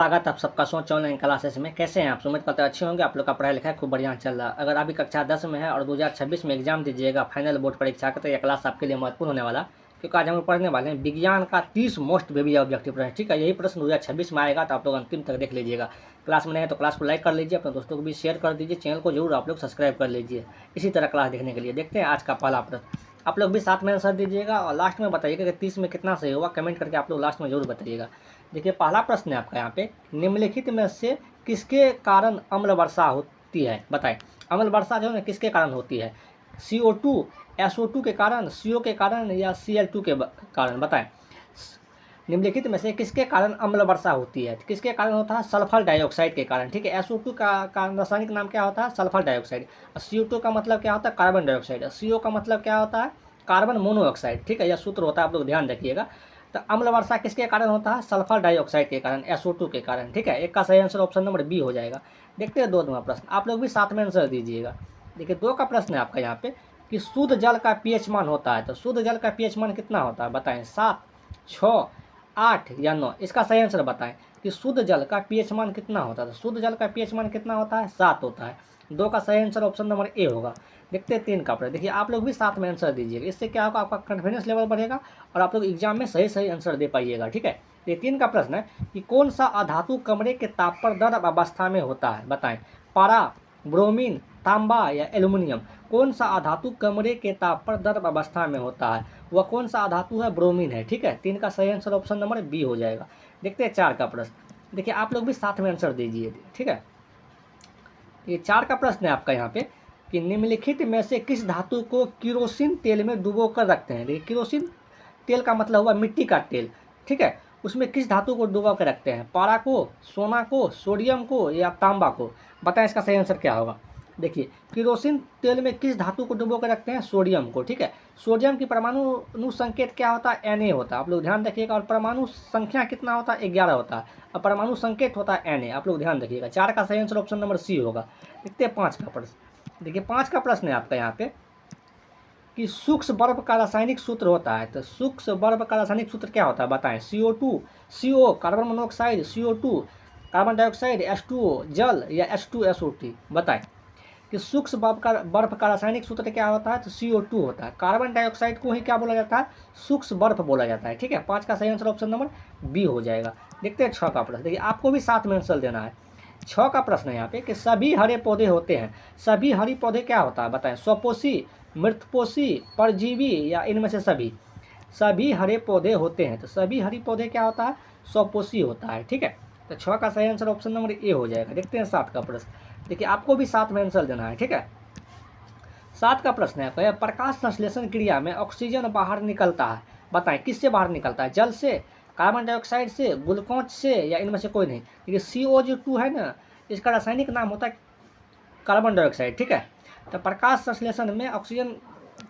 स्वागत आप सबका सोच ऑनलाइन क्लासेस में। कैसे हैं आप? उम्मीद करते हैं अच्छे होंगे। आप लोग का पढ़ाई लिखाई खूब बढ़िया चल रहा है। अगर अभी कक्षा 10 में है और 2026 में एग्जाम दीजिएगा फाइनल बोर्ड परीक्षा का, तो यह क्लास आपके लिए महत्वपूर्ण होने वाला, क्योंकि आज हम लोग पढ़ने वाले हैं विज्ञान का 30 मोस्ट बेबी ऑब्जेक्टिव प्रश्न। ठीक है, यही प्रश्न 2026 में आएगा, तो आप लोग अंतिम तक देख लीजिएगा। क्लास में नहीं है तो क्लास को लाइक कर लीजिए, अपने दोस्तों को भी शेयर कर दीजिए, चैनल को जरूर आप लोग सब्सक्राइब कर लीजिए इसी तरह क्लास देखने के लिए। देखते हैं आज का पहला प्रश्न। आप लोग भी साथ में आंसर दीजिएगा और लास्ट में बताइएगा कि 30 में कितना सही होगा। कमेंट करके आप लोग लास्ट में जरूर बताइएगा। देखिए पहला प्रश्न है आपका यहाँ पे, निम्नलिखित में से किसके कारण अम्ल वर्षा होती है? बताएं। अम्ल वर्षा जो है ना किसके कारण होती है? CO2, SO2 के कारण, CO के कारण या Cl2 के कारण? बताएं। निम्नलिखित में से किसके कारण अम्ल वर्षा होती है? किसके कारण होता है? सल्फर डाइऑक्साइड के कारण। ठीक है, SO2 का रासायनिक नाम क्या होता है? Sulphur dioxide. CO2 का मतलब क्या होता है? Carbon dioxide. CO का मतलब क्या होता है? Carbon monoxide. ठीक है, यह सूत्र होता है, आप लोग ध्यान रखिएगा। तो अम्ल वर्षा किसके कारण होता है? सल्फर डाइऑक्साइड के कारण, SO2 के कारण। ठीक है, एक का सही आंसर ऑप्शन नंबर बी हो जाएगा। देखते हैं दो नंबर प्रश्न, आप लोग भी साथ में आंसर दीजिएगा। देखिए दो का प्रश्न है आपका यहाँ पे कि शुद्ध जल का pH मान होता है, तो शुद्ध जल का pH मान कितना होता है? बताएं। 7, 6, 8 या 9? इसका सही आंसर बताएं कि शुद्ध जल का pH मान कितना होता है। तो शुद्ध जल का pH मान कितना होता है? 7 होता है। दो का सही आंसर ऑप्शन नंबर ए होगा। देखते हैं तीन का प्रश्न। देखिए आप लोग भी साथ में आंसर दीजिएगा, इससे क्या होगा? आपका कॉन्फिडेंस लेवल बढ़ेगा और आप लोग एग्जाम में सही सही आंसर दे पाइएगा। ठीक है, ये तीन का प्रश्न है कि कौन सा अधातु कमरे के ताप पर द्रव अवस्था में होता है? बताएं। पारा, ब्रोमीन, तांबा या एल्यूमिनियम? कौन सा अधातु कमरे के ताप पर द्रव अवस्था में होता है? वह कौन सा अधातु है? ब्रोमीन है। ठीक है, तीन का सही आंसर ऑप्शन नंबर बी हो जाएगा। देखते हैं चार का प्रश्न। देखिए आप लोग भी साथ में आंसर दीजिए। ठीक है, ये चार का प्रश्न है आपका यहाँ पे कि निम्नलिखित में से किस धातु को किरोसिन तेल में डुबो कर रखते हैं? देखिए किरोसिन तेल का मतलब हुआ मिट्टी का तेल। ठीक है, उसमें किस धातु को डुबो कर रखते हैं? पारा को, सोना को, सोडियम को या तांबा को? बताएं इसका सही आंसर क्या होगा। देखिए किरोसिन तेल में किस धातु को डुबो कर रखते हैं? सोडियम को। ठीक है, सोडियम की परमाणु संकेत क्या होता है? Na होता है, आप लोग ध्यान रखिएगा। और परमाणु संख्या कितना होता है? 11 होता है। और परमाणु संकेत होता है Na, आप लोग ध्यान रखिएगा। चार का सही आंसर ऑप्शन नंबर सी होगा। देखते हैं पाँच का प्रश्न। देखिए पाँच का प्रश्न है आपका यहाँ पे कि सूक्ष्म बर्फ का रासायनिक सूत्र होता है, तो सूक्ष्म बर्फ का रासायनिक सूत्र क्या होता है? बताएं। CO2, CO carbon monoxide, CO2 carbon dioxide, H2O जल या H2SO3? बताएं कि सूक्ष्म बर्फ का रासायनिक सूत्र क्या होता है? तो CO2 होता है। कार्बन डाइऑक्साइड को ही क्या बोला जाता है? सूक्ष्म बर्फ बोला जाता है। ठीक है, पाँच का सही आंसर ऑप्शन नंबर बी हो जाएगा। देखते हैं छः का प्रश्न। देखिए आपको भी साथ में आंसर देना है। छः का प्रश्न है यहाँ पे कि सभी हरे पौधे होते हैं, सभी हरी पौधे क्या होता है? बताएं। स्वपोषी, मृतपोषी, परजीवी या इनमें से सभी? सभी हरे पौधे होते हैं, तो सभी हरी पौधे क्या होता है? स्वपोषी होता है। ठीक है, तो छः का सही आंसर ऑप्शन नंबर ए हो जाएगा। देखते हैं सात का प्रश्न। देखिए आपको भी साथ में आंसर देना है। ठीक है, सात का प्रश्न है प्रकाश संश्लेषण क्रिया में ऑक्सीजन बाहर निकलता है। बताएं किससे बाहर निकलता है? जल से, कार्बन डाइऑक्साइड से, ग्लूकोज से या इनमें से कोई नहीं? देखिए CO2 है ना, इसका रासायनिक नाम होता है कार्बन डाइऑक्साइड। ठीक है, तो प्रकाश संश्लेषण में ऑक्सीजन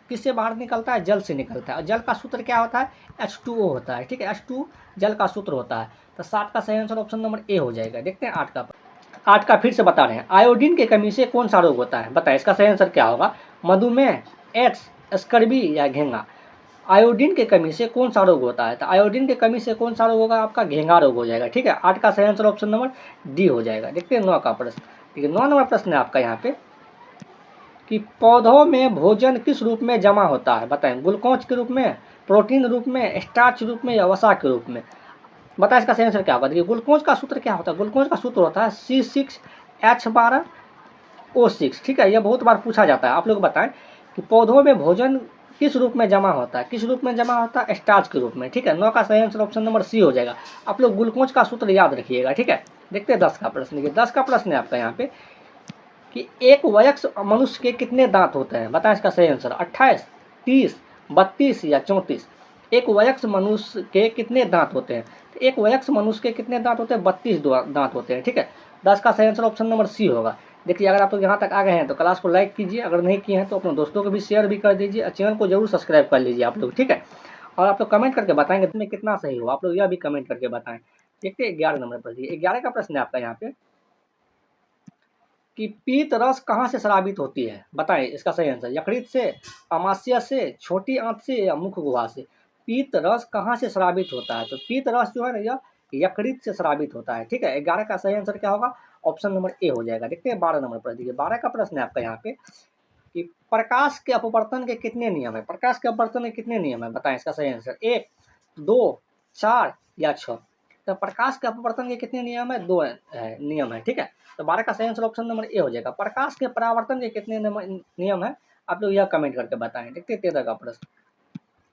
किससे बाहर निकलता है? जल से निकलता है। और जल का सूत्र क्या होता है? H2O होता है। ठीक है, H2 जल का सूत्र होता है। तो सात का सही आंसर ऑप्शन नंबर ए हो जाएगा। देखते हैं आठ का फिर से बता रहे हैं। आयोडीन की कमी से कौन सा रोग होता है? बताएं इसका सही आंसर क्या होगा। मधुमेह, एड्स, स्कर्वी या घेंगा? आयोडीन की कमी से कौन सा रोग होता है? तो आयोडीन की कमी से कौन सा रोग होगा? आपका घेंगा रोग हो जाएगा। ठीक है, आठ का सही आंसर ऑप्शन नंबर डी हो जाएगा। देखते हैं नौ का प्रश्न। देखिए 9 नंबर प्रश्न है आपका यहाँ पे कि पौधों में भोजन किस रूप में जमा होता है? बताएं। ग्लूकोज के रूप में, प्रोटीन रूप में, स्टार्च रूप में या वसा के रूप में? बताएं इसका सही आंसर क्या होगा। देखिए ग्लूकोज का सूत्र क्या होता है? ग्लूकोज का सूत्र होता है C6H12O6। ठीक है, यह बहुत बार पूछा जाता है। आप लोग बताएं कि पौधों में भोजन किस रूप में जमा होता है? किस रूप में जमा होता है? स्टार्च के रूप में। ठीक है, 9 का सही आंसर ऑप्शन नंबर सी हो जाएगा। आप लोग ग्लूकोज का सूत्र याद रखिएगा। ठीक है, देखते हैं 10 का प्रश्न। देखिए 10 का प्रश्न है आपका यहाँ पे कि एक वयस्क मनुष्य के कितने दांत होते हैं? बताएं इसका सही आंसर। 28, 30, 32 या 34? एक वयस्क मनुष्य के कितने दांत होते हैं? तो एक वयस्क मनुष्य के कितने दांत होते हैं? 32 दांत होते हैं। ठीक है, 10 का सही आंसर ऑप्शन नंबर सी होगा। देखिए अगर आप लोग यहाँ तक आ गए हैं तो क्लास को लाइक कीजिए, अगर नहीं किए हैं तो अपने दोस्तों को भी शेयर भी कर दीजिए और चैनल को जरूर सब्सक्राइब कर लीजिए आप लोग। ठीक है, और आप लोग कमेंट करके बताएंगे तुम्हें कितना सही हो, आप लोग यह भी कमेंट करके बताएं। देखते हैं 11 नंबर पर। 11 का प्रश्न है आपका यहाँ पे कि पीत रस कहाँ से स्रावित होती है? बताएं इसका सही आंसर। यकृत से, अमाशय से, छोटी आंत से या मुख गुहा से? पीत रस कहाँ से स्रावित होता है? तो पीत रस जो है ना, यह यकृत से स्रावित होता है। ठीक है, 11 का सही आंसर क्या होगा? ऑप्शन नंबर ए हो जाएगा। देखते हैं 12 नंबर पर। देखिए 12 का प्रश्न है आपका यहाँ पे कि प्रकाश के अपवर्तन के कितने नियम है? प्रकाश के अपवर्तन के कितने नियम है? बताएं इसका सही आंसर। 1, 2, 4 या 6? तो प्रकाश के अपवर्तन के कितने नियम है? 2 नियम है। ठीक है, तो 12 का सही आंसर ऑप्शन नंबर ए हो जाएगा। प्रकाश के परावर्तन के कितने नियम है? आप लोग यह कमेंट करके बताएं। देखते हैं 13 का प्रश्न।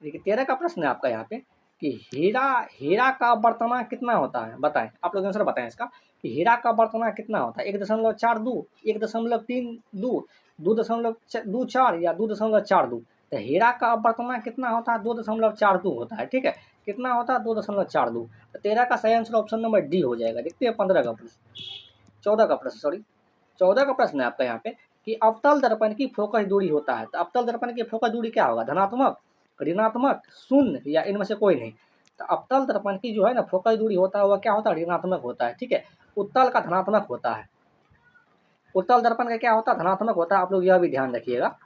देखिए 13 का प्रश्न है आपका यहाँ पे कि हीरा का बर्तना कितना होता है? बताएं, आप लोग आंसर बताएं इसका कि हीरा का बर्तना कितना होता है? 1.42, 1.32, 2.24 या 2.42? तो हीरा का बर्तना कितना होता है? 2.42 होता है। ठीक है, कितना होता है? 2.42। तो 13 का सही आंसर ऑप्शन नंबर डी हो जाएगा। देखते हैं 15 का प्रश्न, 14 का प्रश्न, सॉरी 14 का प्रश्न है आपका यहाँ पे कि अवतल दर्पण की फोकस दूरी होता है। तो अवतल दर्पण की फोकस दूरी क्या होगा? धनात्मक, ऋणात्मक, शून्य या इनमें से कोई नहीं? तो अवतल दर्पण की जो है ना फोकस दूरी होता है वह क्या होता है? ऋणात्मक होता है। ठीक है, उत्तल का धनात्मक होता है। उत्तल दर्पण का क्या होता है? धनात्मक होता है। आप लोग यह भी ध्यान रखिएगा,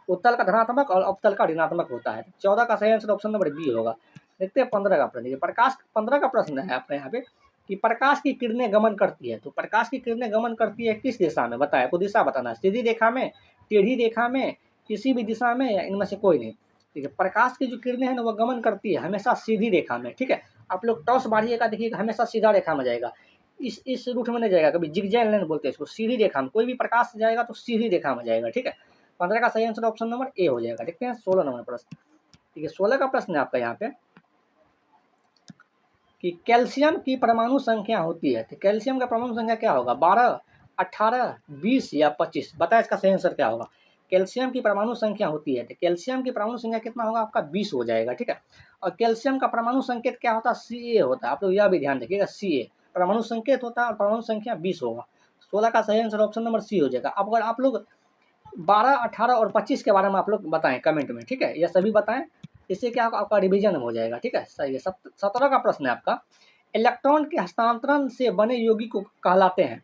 उत्तल का धनात्मक और अवतल का ऋणात्मक होता है। 14 का सही आंसर ऑप्शन नंबर बी होगा। देखते हैं 15 का प्रश्न। प्रकाश 15 का प्रश्न है आपका यहाँ पे कि प्रकाश की किरणें गमन करती है। तो प्रकाश की किरणें गमन करती है किस दिशा में? बताए, आपको दिशा बताना है। सीधी रेखा में, टेढ़ी रेखा में, किसी भी दिशा में या इनमें से कोई नहीं? ठीक है, प्रकाश की जो किरणें हैं ना वो गमन करती है हमेशा सीधी रेखा में। ठीक है, आप लोग टॉस बाढ़िएगा, देखिएगा हमेशा सीधा रेखा में जाएगा, इस रूट में नहीं जाएगा। कभी जिगजैग लाइन बोलते हैं इसको। सीधी रेखा में कोई भी प्रकाश जाएगा तो सीधी रेखा में जाएगा। ठीक है, 15 का सही आंसर ऑप्शन नंबर ए हो जाएगा। देखते हैं 16 नंबर प्रश्न। ठीक है, 16 का प्रश्न है आपका यहाँ पे कि कैल्शियम की परमाणु संख्या होती है। तो कैल्शियम का परमाणु संख्या क्या होगा? 12, 18, 20 या 25? बताए इसका सही आंसर क्या होगा? कैल्शियम की परमाणु संख्या होती है तो कैल्शियम की परमाणु संख्या कितना होगा आपका? 20 हो जाएगा। ठीक है, और कैल्शियम का परमाणु संकेत क्या होता है? Ca होता है। आप लोग यह भी ध्यान रखिएगा, Ca परमाणु संकेत होता है और परमाणु संख्या 20 होगा। 16 का सही आंसर ऑप्शन नंबर सी हो जाएगा। अब अगर आप लोग 12, 18 और 25 के बारे में आप लोग बताएं कमेंट में। ठीक है, यह सभी बताएं, इससे क्या आपका रिवीजन हो जाएगा। ठीक है, सही है। 17 का प्रश्न है आपका, इलेक्ट्रॉन के हस्तांतरण से बने यौगिक को कहलाते हैं,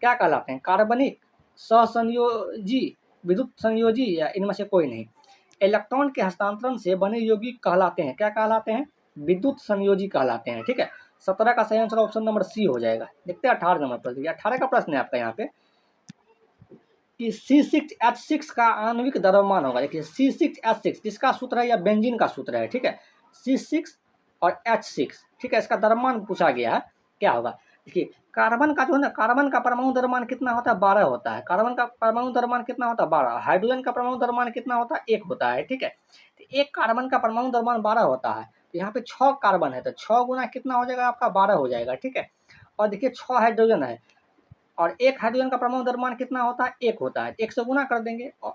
क्या कहलाते हैं? कार्बनिक, सहसंयोजी, विद्युत संयोजी या इनमें से कोई नहीं? इलेक्ट्रॉन के हस्तांतरण से बने यौगिक कहलाते हैं, क्या कहलाते हैं? विद्युत संयोजी कहलाते हैं। ठीक है, 17 का सही आंसर ऑप्शन नंबर सी हो जाएगा। देखते हैं 18 नंबर प्रश्न। 18 का प्रश्न है आपका यहाँ पे कि C6H6 का आणविक द्रव्यमान होगा। देखिए C6H6 किसका सूत्र है? या बेंजीन का सूत्र है। ठीक है, C6 और H6। ठीक है, इसका द्रव्यमान पूछा गया है, क्या होगा? देखिए कार्बन का जो है ना, कार्बन का परमाणु द्रव्यमान कितना होता है? 12 होता है। कार्बन का परमाणु द्रव्यमान कितना होता है? 12। हाइड्रोजन का परमाणु द्रव्यमान कितना होता है? 1 होता है। ठीक है, तो एक कार्बन का परमाणु द्रव्यमान 12 होता है, तो यहाँ पे 6 कार्बन है तो 6 गुना कितना हो जाएगा आपका? 12 हो जाएगा। ठीक है, और देखिए 6 हाइड्रोजन है और एक हाइड्रोजन का परमाणु द्रव्यमान कितना होता है? 1 होता है। 1 से गुना कर देंगे और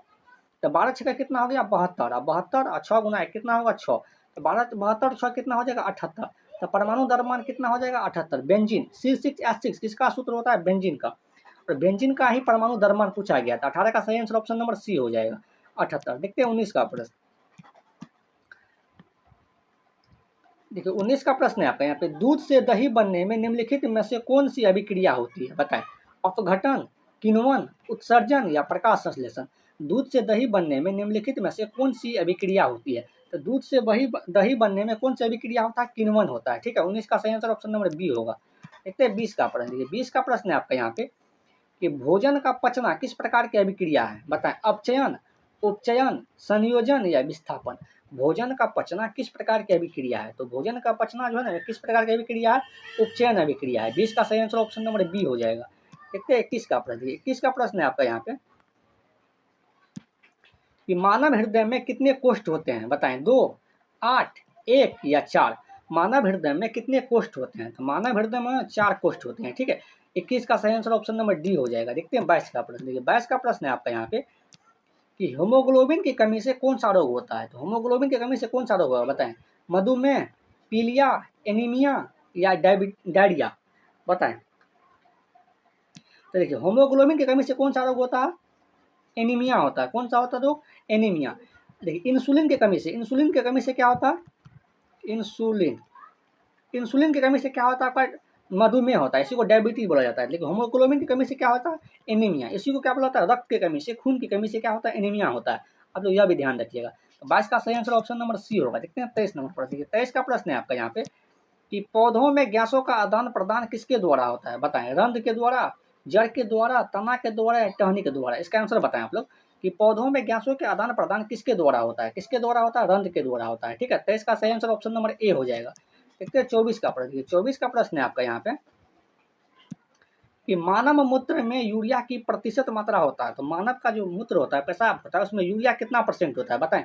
तो 12 छक्का कितना हो गया? 72। अब 72 और 6 गुना 1 कितना होगा? 6। तो 12 72 6 कितना हो जाएगा? 78। तो परमाणु द्रव्यमान कितना हो जाएगा? 78। बेंजीन C6H6 किसका सूत्र होता है? बेंजीन का, और बेंजीन का ही परमाणु द्रव्यमान पूछा गया था। 18 का सही आंसर ऑप्शन नंबर सी हो जाएगा, 78। देखते हैं 19 का प्रश्न। देखिए 19 का प्रश्न है आपका यहाँ पे, दूध से दही बनने में निम्नलिखित में से कौन सी अभिक्रिया होती है? बताएं, अपघटन, किण्वन, उत्सर्जन या प्रकाश संश्लेषण? दूध से दही बनने में निम्नलिखित में से कौन सी अभिक्रिया होती है? तो दूध से दही बनने में कौन सी अभिक्रिया होता है? किण्वन होता है। ठीक है, 19 का सही आंसर ऑप्शन नंबर बी होगा। देखते हैं 20 का प्रश्न। देखिए 20 का प्रश्न है आपका यहाँ पे कि भोजन का पचना किस प्रकार की अभिक्रिया है? बताएं, अपचयन, उपचयन, संयोजन या विस्थापन? भोजन का पचना किस प्रकार की अभिक्रिया है? तो भोजन का पचना जो है ना किस प्रकार की अभिक्रिया है? उपचयन अभिक्रिया है। 20 का सही आंसर ऑप्शन नंबर बी हो जाएगा। देखते हैं 21 का प्रश्न। 21 का प्रश्न है आपका यहाँ पे कि मानव हृदय में कितने कोष्ठ होते हैं? बताएं, 2, 8, 1 या 4? मानव हृदय में कितने कोष्ठ होते हैं? तो मानव हृदय में 4 कोष्ठ होते हैं। ठीक है, 21 का सही आंसर ऑप्शन नंबर डी हो जाएगा। देखते हैं 22 का प्रश्न। देखिए 22 का प्रश्न है आपका यहाँ पे कि हीमोग्लोबिन की कमी से कौन सा रोग होता है? तो हीमोग्लोबिन की कमी से कौन सा रोग होगा? बताएं, मधुमेह, पीलिया, एनीमिया या डायरिया? बताएं। तो देखिए हीमोग्लोबिन की कमी से कौन सा रोग होता है? एनीमिया होता है। कौन सा होता है रोग? एनीमिया। देखिए इंसुलिन की कमी से, इंसुलिन की कमी से क्या होता है? इंसुलिन, इंसुलिन की कमी से क्या होता है आपका? मधुमेह होता है, इसी को डायबिटीज बोला जाता है। लेकिन हीमोग्लोबिन की कमी से क्या होता है? एनीमिया। इसी को क्या बोला जाता है? रक्त की कमी से, खून की कमी से क्या होता है? एनीमिया होता है। आप लोग यह भी ध्यान रखिएगा। तो 22 का सही आंसर ऑप्शन नंबर सी होगा। देखते हैं 23 नंबर पर। देखिए 23 का प्रश्न है आपका यहाँ पे कि पौधों में गैसों का आदान प्रदान किसके द्वारा होता है, बताएं। रंध्र के द्वारा, जड़ के द्वारा, तना के द्वारा या टहनी के द्वारा? इसका आंसर बताएं आप लोग कि पौधों में गैसों के आदान प्रदान किसके द्वारा होता है, किसके द्वारा होता है? रंध्र के द्वारा होता है, ठीक है। तो इसका सही आंसर ऑप्शन नंबर ए हो जाएगा। देखते हैं 24 का प्रश्न। 24 का प्रश्न है आपका यहाँ पे कि मानव मूत्र में यूरिया की प्रतिशत मात्रा होता है। तो मानव का जो मूत्र होता है, पेशाब होता है, उसमें यूरिया कितना परसेंट होता है, बताएं।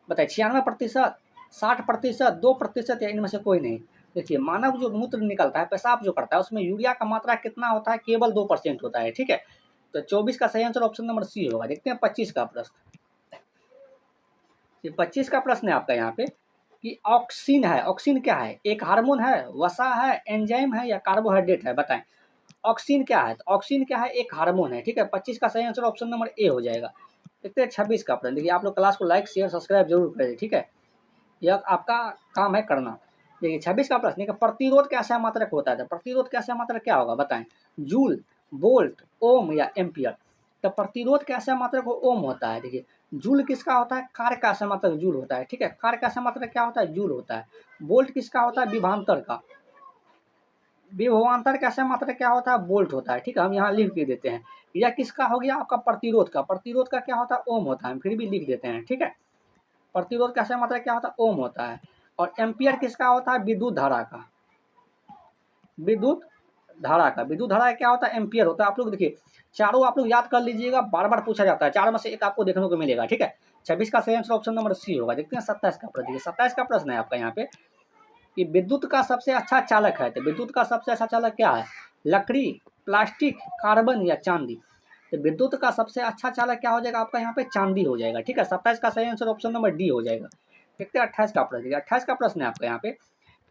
बताइए 96%, 60%, 2% या इनमें से कोई नहीं? देखिए मानव जो मूत्र निकलता है, पेशाब जो करता है, उसमें यूरिया का मात्रा कितना होता है? केवल 2% होता है, ठीक है। तो 24 का सही आंसर ऑप्शन नंबर सी होगा। देखते हैं 25 का प्रश्न। ये 25 का प्रश्न है आपका यहाँ पे कि ऑक्सीन है, ऑक्सीन क्या है? एक हार्मोन है, वसा है, एंजाइम है या कार्बोहाइड्रेट है, बताएं। ऑक्सीन क्या है? तो ऑक्सीन क्या है? एक हार्मोन है, ठीक है। 25 का सही आंसर ऑप्शन नंबर ए हो जाएगा। देखते हैं 26 का प्रश्न। देखिए आप लोग क्लास को लाइक शेयर सब्सक्राइब जरूर करें, ठीक है, यह आपका काम है करना। देखिए 26 का प्रश्न है, प्रतिरोध कैसा मात्रक होता है? तो प्रतिरोध कैसा मात्रक क्या होगा, बताएं। जूल, वोल्ट, ओम या एम्पियर? तो प्रतिरोध कैसा मात्रक ओम होता है। देखिए जूल किसका होता है? कार्य का समात्रक जूल होता है, ठीक है। कार्य का समात्रक क्या होता है? जूल होता है। वोल्ट किसका होता है? विभवांतर का। विभवांतर का समात्रक क्या होता है? वोल्ट होता है, ठीक है। हम यहाँ लिख के देते हैं। यह किसका हो गया? आपका प्रतिरोध का। प्रतिरोध का क्या होता है? ओम होता है, हम फिर भी लिख देते हैं, ठीक है। प्रतिरोध का समात्रक क्या होता है? ओम होता है। और एम्पियर किसका होता है? विद्युत धारा का। विद्युत धारा का, विद्युत धारा क्या होता है? एम्पियर होता है। आप लोग देखिए चारों आप लोग याद कर लीजिएगा, बार बार पूछा जाता है, चारों में से एक आपको देखने को मिलेगा, ठीक है। 26 का सही आंसर ऑप्शन नंबर सी होगा। देखते हैं 27 का प्रश्न। 27 का प्रश्न है आपका यहाँ पे कि विद्युत का सबसे अच्छा चालक है। तो विद्युत का सबसे अच्छा चालक क्या है? लकड़ी, प्लास्टिक, कार्बन या चांदी? तो विद्युत का सबसे अच्छा चालक क्या हो जाएगा आपका यहाँ पे? चांदी हो जाएगा, ठीक है। 27 का सही आंसर ऑप्शन नंबर डी हो जाएगा। देखते हैं 28 का प्रश्न। 28 का प्रश्न है आपका यहाँ पे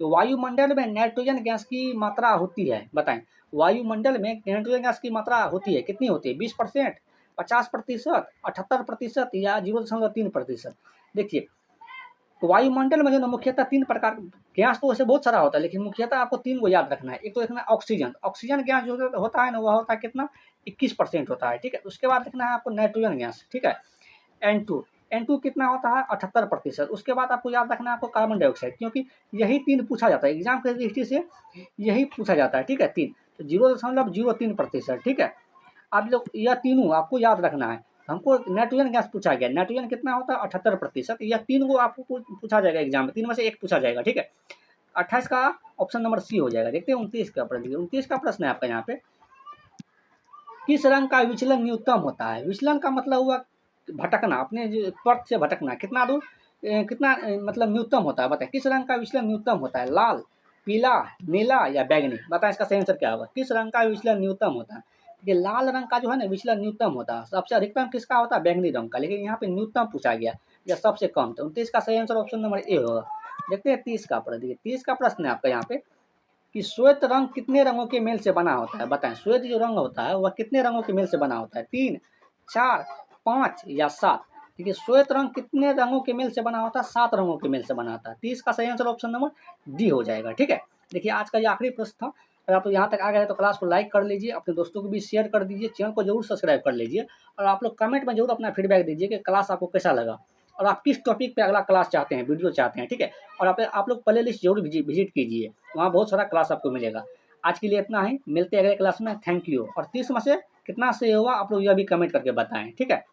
तो वायुमंडल में नाइट्रोजन गैस की मात्रा होती है, बताएं। वायुमंडल में नाइट्रोजन गैस की मात्रा होती है, कितनी होती है? 20%, 50%, 78% या 0.3%? देखिए वायुमंडल में जो ना मुख्यतः 3 प्रकार गैस तो वैसे बहुत सारा होता है, लेकिन मुख्यतः आपको 3 को याद रखना है। एक तो देखना है ऑक्सीजन। ऑक्सीजन गैस जो होता है ना, वह होता है कितना? 21% होता है, ठीक है। उसके बाद देखना है आपको नाइट्रोजन गैस, ठीक है, N2। N2 कितना होता है? 78%। उसके बाद आपको याद रखना है आपको कार्बन डाइऑक्साइड, क्योंकि यही 3 पूछा जाता है एग्जाम के दृष्टि से, यही पूछा जाता है, ठीक है। 3 तो 0.03%, ठीक है। आप लोग यह तीनों आपको याद रखना है। हमको नाइट्रोजन गैस पूछा गया, नाइट्रोजन कितना होता है? 78%। यह 3 को आपको पूछा जाएगा एग्जाम में, 3 में से एक पूछा जाएगा, ठीक है। 28 का ऑप्शन नंबर सी हो जाएगा। देखते हैं 29 का प्रश्न। 29 का प्रश्न है आपका यहाँ पे किस रंग का विचलन न्यूनतम होता है? विचलन का मतलब हुआ भटकना, अपने जो पथ से भटकना, कितना दूर कितना मतलब न्यूनतम होता है, बताए। किस रंग का विचलन न्यूनतम होता है? लाल, पीला, नीला या बैगनी? बताएं इसका सही आंसर क्या होगा। किस रंग का विचलन न्यूनतम होता है? ये लाल रंग का जो है ना विचलन न्यूनतम होता है। सबसे अधिकतम किसका होता है? बैगनी रंग का, लेकिन यहाँ पे न्यूनतम पूछा गया या सबसे कम। तो 29 का सही आंसर ऑप्शन नंबर ए होगा। देखते हैं 30 का प्रश्न। 30 का प्रश्न है आपका यहाँ पे कि श्वेत रंग कितने रंगों के मेल से बना होता है, बताएं। श्वेत जो रंग होता है वह कितने रंगों के मेल से बना होता है? 3, 4, 5 या 7? देखिए श्वेत रंग कितने रंगों के मेल से बना होता है? 7 रंगों के मेल से बना होता है। 30 का सही आंसर ऑप्शन नंबर डी हो जाएगा, ठीक है। देखिए आज का ये आखिरी प्रश्न था। अगर आप यहाँ तक आ गए तो क्लास को लाइक कर लीजिए, अपने दोस्तों को भी शेयर कर दीजिए, चैनल को जरूर सब्सक्राइब कर लीजिए और आप लोग कमेंट में जरूर अपना फीडबैक दीजिए कि क्लास आपको कैसा लगा और आप किस टॉपिक पे अगला क्लास चाहते हैं, वीडियो चाहते हैं, ठीक है। और आप लोग प्ले लिस्ट जरूर विजिट कीजिए, वहाँ बहुत सारा क्लास आपको मिलेगा। आज के लिए इतना ही, मिलते हैं अगले क्लास में। Thank you. और 30 में से कितना सही होगा आप लोग यह भी कमेंट करके बताएं, ठीक है।